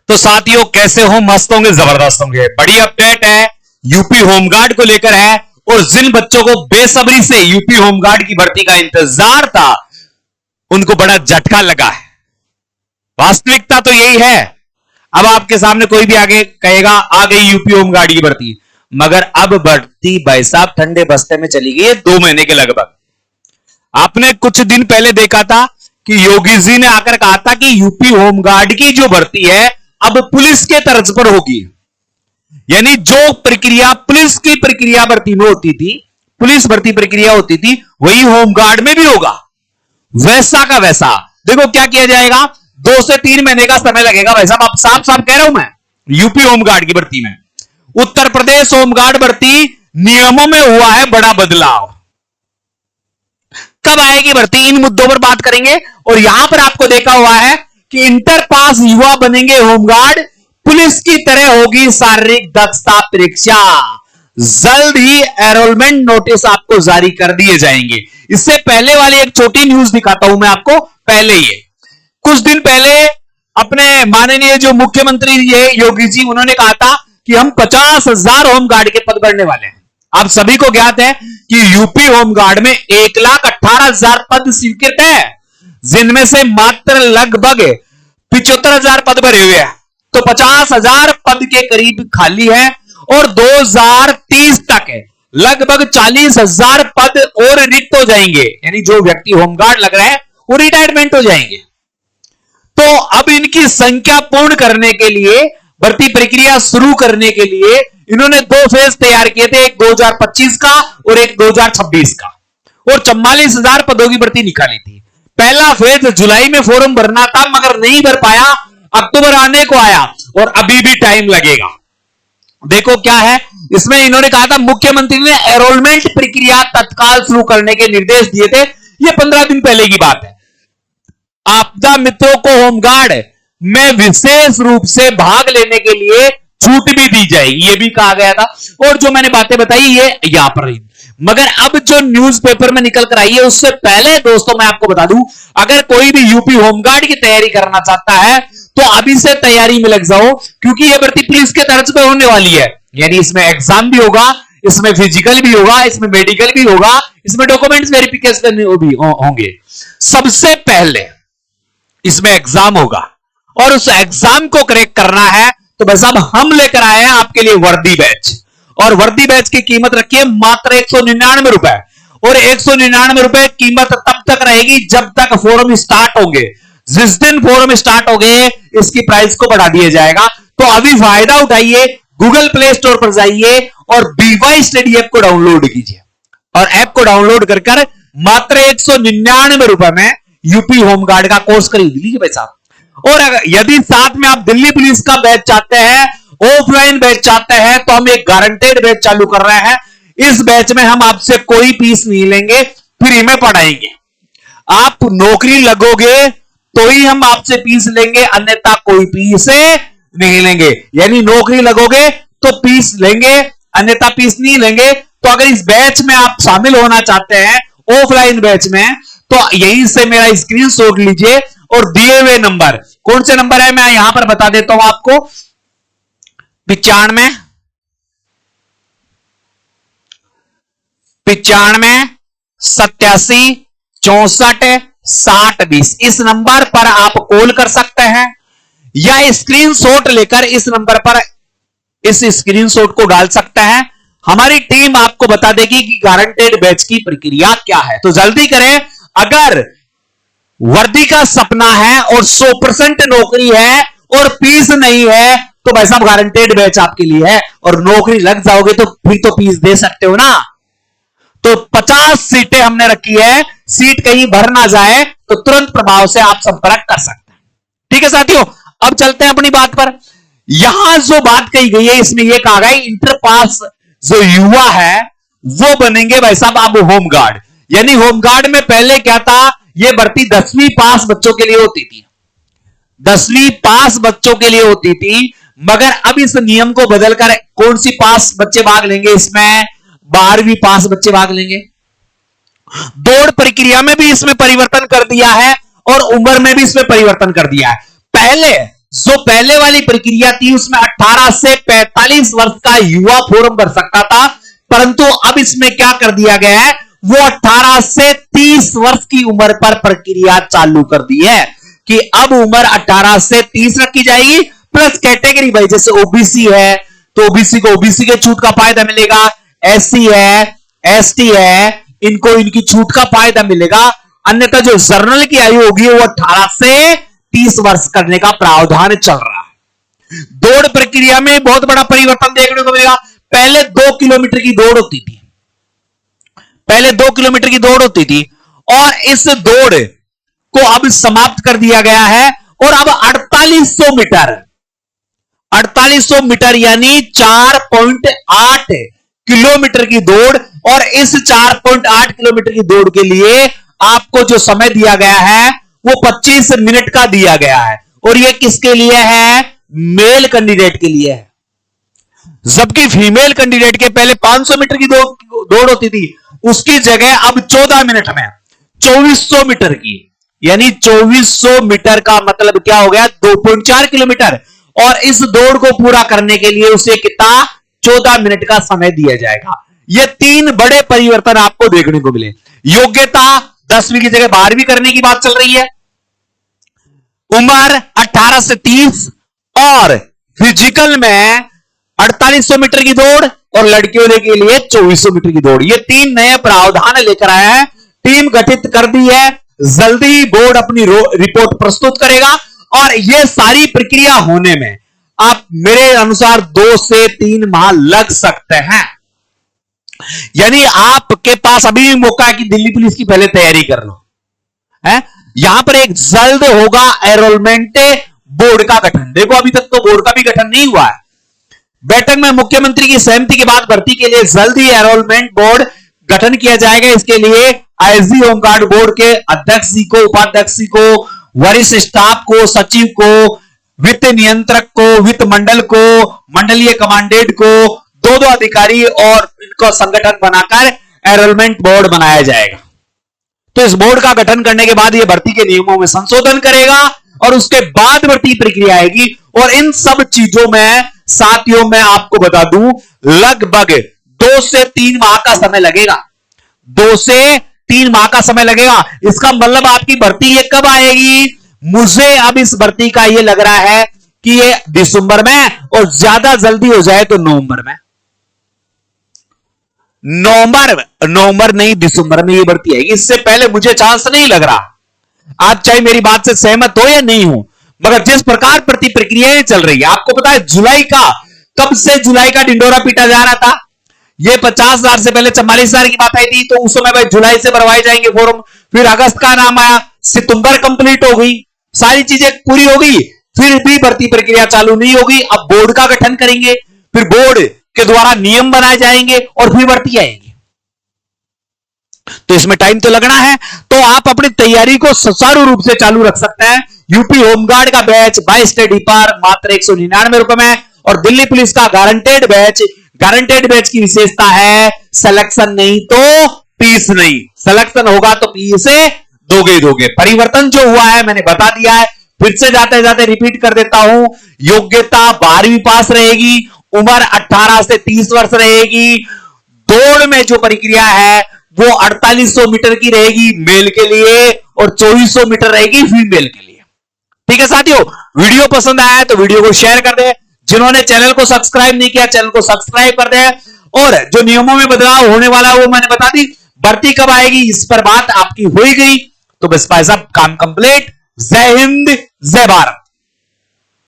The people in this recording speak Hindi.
तो साथियों कैसे हो? मस्त होंगे, जबरदस्त होंगे। बड़ी अपडेट है यूपी होमगार्ड को लेकर है, और जिन बच्चों को बेसब्री से यूपी होमगार्ड की भर्ती का इंतजार था उनको बड़ा झटका लगा है। वास्तविकता तो यही है। अब आपके सामने कोई भी आगे कहेगा आ गई यूपी होमगार्ड की भर्ती, मगर अब भर्ती भाई साहब ठंडे बस्ते में चली गई है 2 महीने के लगभग। आपने कुछ दिन पहले देखा था कि योगी जी ने आकर कहा था कि यूपी होमगार्ड की जो भर्ती है अब पुलिस के तर्ज पर होगी, यानी जो प्रक्रिया पुलिस की प्रक्रिया भर्ती में होती थी, पुलिस भर्ती प्रक्रिया होती थी, वही होमगार्ड में भी होगा, वैसा का वैसा। देखो क्या किया जाएगा, 2 से 3 महीने का समय लगेगा भाई साहब। अब साफ साफ कह रहा हूं मैं, यूपी होमगार्ड की भर्ती में। उत्तर प्रदेश होमगार्ड भर्ती नियमों में हुआ है बड़ा बदलाव। कब आएगी भर्ती, इन मुद्दों पर बात करेंगे। और यहां पर आपको देखा हुआ है कि इंटर पास युवा बनेंगे होमगार्ड, पुलिस की तरह होगी शारीरिक दक्षता परीक्षा। जल्द ही एनरोलमेंट नोटिस आपको जारी कर दिए जाएंगे। इससे पहले वाली एक छोटी न्यूज दिखाता हूं मैं आपको। पहले ये कुछ दिन पहले अपने माननीय जो मुख्यमंत्री ये योगी जी, उन्होंने कहा था कि हम 50,000 होमगार्ड के पद भरने वाले हैं। आप सभी को ज्ञात है कि यूपी होमगार्ड में 1,18,000 पद स्वीकृत है, जिनमें से मात्र लगभग 75,000 पद भरे हुए हैं। तो 50,000 पद के करीब खाली है, और 2030 तक है लगभग 40,000 पद और रिक्त हो जाएंगे, यानी जो व्यक्ति होमगार्ड लग रहा है वो रिटायरमेंट हो जाएंगे। तो अब इनकी संख्या पूर्ण करने के लिए, भर्ती प्रक्रिया शुरू करने के लिए इन्होंने 2 फेज तैयार किए थे, एक 2025 का और एक 2026 का, और 44,000 पदों की भर्ती निकाली थी। पहला फेज जुलाई में फॉर्म भरना था, मगर नहीं भर पाया, अक्टूबर आने को आया, और अभी भी टाइम लगेगा। देखो क्या है इसमें, इन्होंने कहा था मुख्यमंत्री ने एनरोलमेंट प्रक्रिया तत्काल शुरू करने के निर्देश दिए थे। यह 15 दिन पहले की बात है। आपदा मित्रों को होमगार्ड में विशेष रूप से भाग लेने के लिए छूट भी दी जाएगी, यह भी कहा गया था। और जो मैंने बातें बताई ये यहां पर रही, मगर अब जो न्यूज़पेपर में निकल कर आई है उससे पहले दोस्तों मैं आपको बता दूं, अगर कोई भी यूपी होमगार्ड की तैयारी करना चाहता है तो अभी से तैयारी में लग जाओ, क्योंकि यह भर्ती पुलिस के तर्ज पर होने वाली है। यानी इसमें एग्जाम भी होगा, इसमें फिजिकल भी होगा, इसमें मेडिकल भी होगा, इसमें डॉक्यूमेंट्स वेरिफिकेशन भी होंगे। सबसे पहले इसमें एग्जाम होगा, और उस एग्जाम को क्रैक करना है तो बस अब हम लेकर आए हैं आपके लिए वर्दी बैच। और वर्दी बैच की कीमत रखी है मात्र 199 रुपए, और 199 रुपए कीमत तब तक रहेगी जब तक फॉर्म स्टार्ट होंगे। जिस दिन फॉर्म स्टार्ट हो गए इसकी प्राइस को बढ़ा दिया जाएगा। तो अभी फायदा उठाइए, गूगल प्ले स्टोर पर जाइए और BY स्टडी ऐप को डाउनलोड कीजिए, और ऐप को डाउनलोड कर मात्र 199 रुपए में यूपी होमगार्ड का कोर्स खरीद लीजिए भाई साहब। और यदि साथ में आप दिल्ली पुलिस का बैच चाहते हैं, ऑफलाइन बैच चाहते हैं, तो हम एक गारंटेड बैच चालू कर रहे हैं। इस बैच में हम आपसे कोई फीस नहीं लेंगे, फ्री में पढ़ाएंगे। आप नौकरी लगोगे तो ही हम आपसे फीस लेंगे, अन्यथा कोई फीस नहीं लेंगे। यानी नौकरी लगोगे तो फीस लेंगे, अन्यथा फीस नहीं लेंगे। तो अगर इस बैच में आप शामिल होना चाहते हैं, ऑफलाइन बैच में, तो यहीं से मेरा स्क्रीनशॉट लीजिए, और दिए हुए नंबर, कौन से नंबर है मैं यहां पर बता देता हूं आपको, 95 87 64 60 20। इस नंबर पर आप कॉल कर सकते हैं, या स्क्रीनशॉट लेकर इस नंबर पर इस स्क्रीनशॉट को डाल सकते हैं। हमारी टीम आपको बता देगी कि गारंटेड बैच की प्रक्रिया क्या है। तो जल्दी करें, अगर वर्दी का सपना है और 100% नौकरी है और फीस नहीं है, तो भाई साहब गारंटेड बैच आपके लिए है। और नौकरी लग जाओगे तो फिर तो फीस दे सकते हो ना। तो 50 सीटें हमने रखी है, सीट कहीं भर ना जाए तो तुरंत प्रभाव से आप संपर्क कर सकते हैं। ठीक है साथियों, अब चलते हैं अपनी बात पर। यहां जो बात कही गई है इसमें यह कहा गया इंटर पास जो युवा है वो बनेंगे भाई साहब अब होमगार्ड। यानी होमगार्ड में पहले क्या था, यह भर्ती 10वीं पास बच्चों के लिए होती थी, 10वीं पास बच्चों के लिए होती थी। मगर अब इस नियम को बदलकर कौन सी पास बच्चे भाग लेंगे, इसमें 12वीं पास बच्चे भाग लेंगे। दौड़ प्रक्रिया में भी इसमें परिवर्तन कर दिया है, और उम्र में भी इसमें परिवर्तन कर दिया है। पहले जो पहले वाली प्रक्रिया थी उसमें 18 से 45 वर्ष का युवा फोरम भर सकता था, परंतु अब इसमें क्या कर दिया गया है, वो 18 से 30 वर्ष की उम्र पर प्रक्रिया चालू कर दी है कि अब उम्र 18 से 30 रखी जाएगी, प्लस कैटेगरी भाई जैसे ओबीसी है तो ओबीसी को ओबीसी के छूट का फायदा मिलेगा, एससी है, एसटी है, इनको इनकी छूट का फायदा मिलेगा। अन्यथा जो जर्नल की आयु होगी वो 18 से 30 वर्ष करने का प्रावधान चल रहा है। दौड़ प्रक्रिया में बहुत बड़ा परिवर्तन देखने को मिलेगा। पहले 2 किलोमीटर की दौड़ होती थी, पहले 2 किलोमीटर की दौड़ होती थी और इस दौड़ को अब समाप्त कर दिया गया है और अब 4800 मीटर 4800 मीटर यानी 4.8 किलोमीटर की दौड़, और इस 4.8 किलोमीटर की दौड़ के लिए आपको जो समय दिया गया है वो 25 मिनट का दिया गया है, और ये किसके लिए है, मेल कैंडिडेट के लिए है। जबकि फीमेल कैंडिडेट के पहले 500 मीटर की दौड़ होती थी, उसकी जगह अब 14 मिनट में 2400 मीटर की, यानी 2400 मीटर का मतलब क्या हो गया, 2.4 किलोमीटर, और इस दौड़ को पूरा करने के लिए उसे कितना, 14 मिनट का समय दिया जाएगा। ये 3 बड़े परिवर्तन आपको देखने को मिले। योग्यता 10वीं की जगह 12वीं करने की बात चल रही है, उम्र 18 से 30, और फिजिकल में 4800 मीटर की दौड़ और लड़कियों के लिए 2400 मीटर की दौड़। ये 3 नए प्रावधान लेकर आया है, टीम गठित कर दी है, जल्दी बोर्ड अपनी रिपोर्ट प्रस्तुत करेगा, और यह सारी प्रक्रिया होने में आप मेरे अनुसार 2 से 3 माह लग सकते हैं। यानी आपके पास अभी भी मौका है कि दिल्ली पुलिस की पहले तैयारी कर लो है। यहां पर एक जल्द होगा एनरोलमेंट बोर्ड का गठन। देखो अभी तक तो बोर्ड का भी गठन नहीं हुआ है। बैठक में मुख्यमंत्री की सहमति के बाद भर्ती के लिए जल्द ही एनरोलमेंट बोर्ड गठन किया जाएगा। इसके लिए आईजी होमगार्ड बोर्ड के अध्यक्ष जी को, उपाध्यक्ष जी को, वरिष्ठ स्टाफ को, सचिव को, वित्त नियंत्रक को, वित्त मंडल को, मंडलीय कमांडेंट को, 2 अधिकारी और इनको संगठन बनाकर एनरोलमेंट बोर्ड बनाया जाएगा। तो इस बोर्ड का गठन करने के बाद यह भर्ती के नियमों में संशोधन करेगा और उसके बाद भर्ती प्रक्रिया आएगी। और इन सब चीजों में साथियों मैं आपको बता दूं लगभग 2 से 3 माह का समय लगेगा। 2 से 3 माह का समय लगेगा। इसका मतलब आपकी भर्ती ये कब आएगी? मुझे अब इस भर्ती का ये लग रहा है कि ये दिसंबर में, और ज्यादा जल्दी हो जाए तो नवंबर में। नवंबर नहीं, दिसंबर में ये भर्ती आएगी। इससे पहले मुझे चांस नहीं लग रहा। आप चाहे मेरी बात से सहमत हो या नहीं हो, मगर जिस प्रकार भर्ती प्रक्रियाएं चल रही है, आपको पता है जुलाई का, कब से जुलाई का ढिंडोरा पीटा जा रहा था। ये 50,000 से पहले 44,000 की बात आई थी, तो उस समय भाई जुलाई से भरवाए जाएंगे फॉर्म। फिर अगस्त का नाम आया, सितंबर कंप्लीट हो गई, सारी चीजें पूरी हो गई, फिर भी भर्ती प्रक्रिया चालू नहीं होगी। अब बोर्ड का गठन करेंगे, फिर बोर्ड के द्वारा नियम बनाए जाएंगे और फिर भर्ती आएगी। तो इसमें टाइम तो लगना है। तो आप अपनी तैयारी को सुचारू रूप से चालू रख सकते हैं। यूपी होमगार्ड का बैच 22 स्टडी पर मात्र 199 रुपए में, और दिल्ली पुलिस का गारंटेड बैच की विशेषता है सिलेक्शन नहीं तो फीस नहीं। सिलेक्शन होगा तो फीस दोगे। परिवर्तन जो हुआ है मैंने बता दिया है, फिर से जाते जाते रिपीट कर देता हूं। योग्यता 12वीं पास रहेगी, उम्र 18 से 30 वर्ष रहेगी। दौड़ में जो प्रक्रिया है वो 4800 मीटर की रहेगी मेल के लिए, और 2400 मीटर रहेगी फीमेल के लिए। ठीक है साथियों, वीडियो पसंद आया तो वीडियो को शेयर कर दें। जिन्होंने चैनल को सब्सक्राइब नहीं किया, चैनल को सब्सक्राइब कर दें। और जो नियमों में बदलाव होने वाला है वो मैंने बता दी। भर्ती कब आएगी इस पर बात आपकी हो गई, तो बस भाई साहब काम कंप्लीट। जय हिंद, जय भारत।